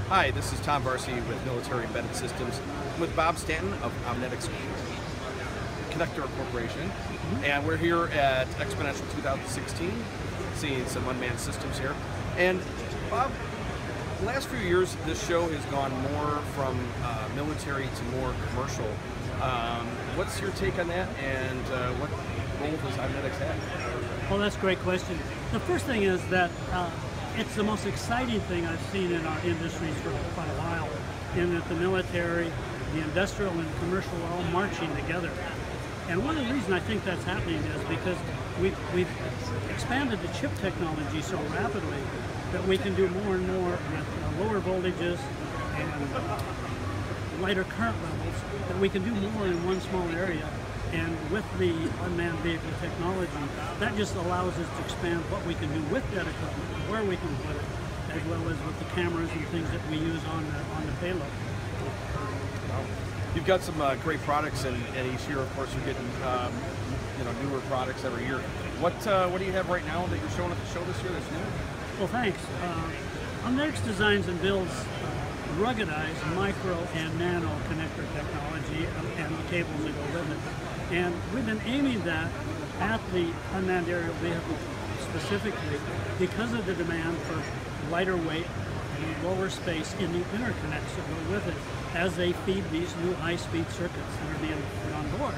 Hi, this is Tom Varcie with Military Embedded Systems. I'm with Bob Stanton of Omnetics Connector Corporation, and we're here at Xponential 2016, seeing some unmanned systems here. And Bob, the last few years, this show has gone more from military to more commercial. What's your take on that, and what role does Omnetics have? Well, that's a great question. The first thing is that it's the most exciting thing I've seen in our industries for quite a while, in that the military, the industrial, and commercial are all marching together. And one of the reasons I think that's happening is because we've expanded the chip technology so rapidly that we can do more and more with lower voltages and lighter current levels, that we can do more in one small area. And with the unmanned vehicle technology, that just allows us to expand what we can do with that equipment, where we can put it, as well as with the cameras and things that we use on the payload. You've got some great products, and each year, of course, you're getting newer products every year. What do you have right now that you're showing at the show this year that's new? Well, thanks. Omnetics designs and builds ruggedized micro and nano connector technology and the cables that go with it. And we've been aiming that at the unmanned aerial vehicle specifically because of the demand for lighter weight and lower space in the interconnects that go with it as they feed these new high-speed circuits that are being put on board.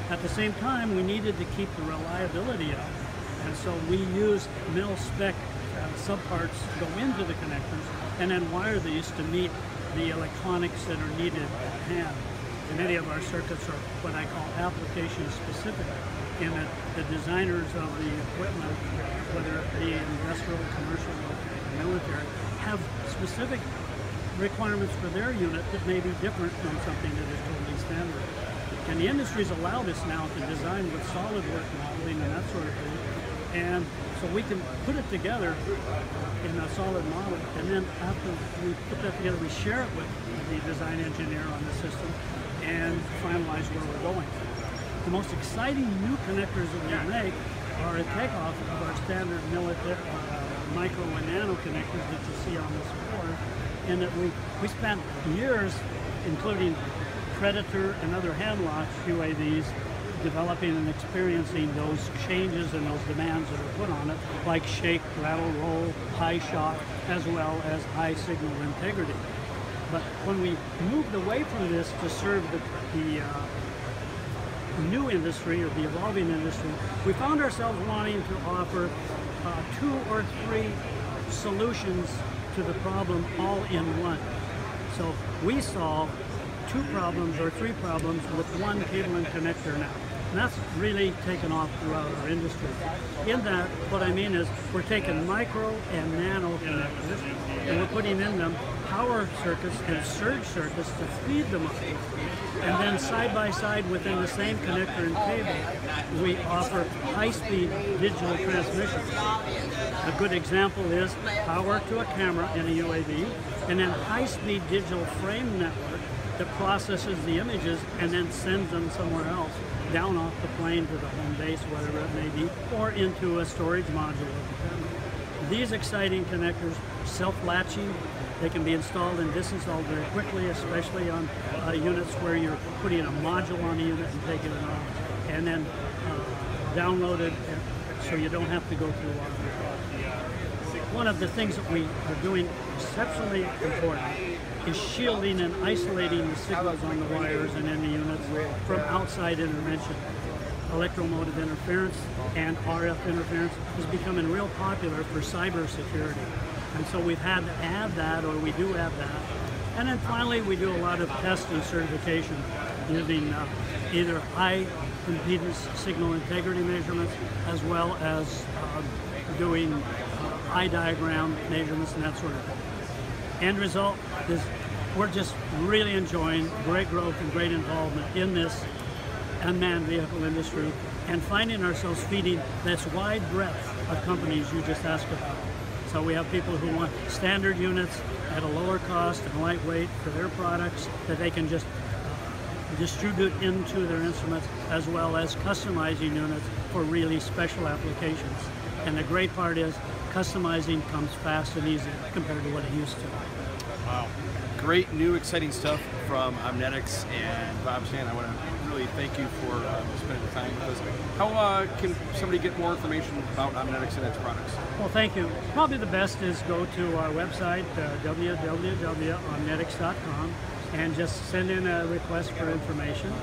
At the same time, we needed to keep the reliability up, and so we used mil-spec subparts go into the connectors and then wire these to meet the electronics that are needed at hand. And many of our circuits are what I call application specific, in that the designers of the equipment, whether it be industrial, commercial, or military, have specific requirements for their unit that may be different from something that is totally standard. And the industry's allowed us now to design with SolidWorks modeling and that sort of thing. And so we can put it together in a solid model, and then after we put that together, we share it with the design engineer on the system and finalize where we're going. The most exciting new connectors that we make are a takeoff of our standard military micro and nano connectors that you see on this board, and that we spent years, including Predator and other hand-launched UAVs, developing and experiencing those changes and those demands that are put on it, like shake, rattle, roll, high shock, as well as high signal integrity. But when we moved away from this to serve the new industry, or the evolving industry, we found ourselves wanting to offer 2 or 3 solutions to the problem all in one. So we solve 2 problems or 3 problems with one cable and connector now. And that's really taken off throughout our industry. In that, what I mean is we're taking micro and nano connectors and we're putting in them power circuits and surge circuits to feed them up. And then side by side within the same connector and cable, we offer high-speed digital transmission. A good example is power to a camera in a UAV, and then high-speed digital frame network that processes the images and then sends them somewhere else, down off the plane to the home base, whatever it may be, or into a storage module of the camera. These exciting connectors, self-latching, they can be installed and disinstalled very quickly, especially on units where you're putting a module on a unit and taking it off, and then downloaded so you don't have to go through all of it. One of the things that we are doing exceptionally important is shielding and isolating the signals on the wires and in the units from outside intervention. Electromotive interference and RF interference is becoming real popular for cybersecurity. And so we've had to add that, or we do add that. And then finally, we do a lot of test and certification using either high impedance signal integrity measurements, as well as doing eye diagram measurements and that sort of thing. End result is we're just really enjoying great growth and great involvement in this unmanned vehicle industry, and finding ourselves feeding this wide breadth of companies you just asked about. So we have people who want standard units at a lower cost and lightweight for their products that they can just distribute into their instruments, as well as customizing units for really special applications. And the great part is customizing comes fast and easy compared to what it used to. Wow. Great new exciting stuff from Omnetics and Bob Stanton. I want to really thank you for spending the time with us. How can somebody get more information about Omnetics and its products? Well, thank you. Probably the best is go to our website, www.omnetics.com, and just send in a request for information.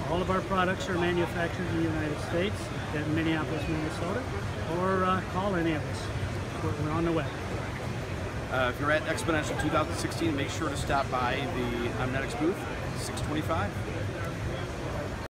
All of our products are manufactured in the United States, in Minneapolis, Minnesota, or call any of us. We're on the web. If you're at Xponential 2016, make sure to stop by the Omnetics booth, 625.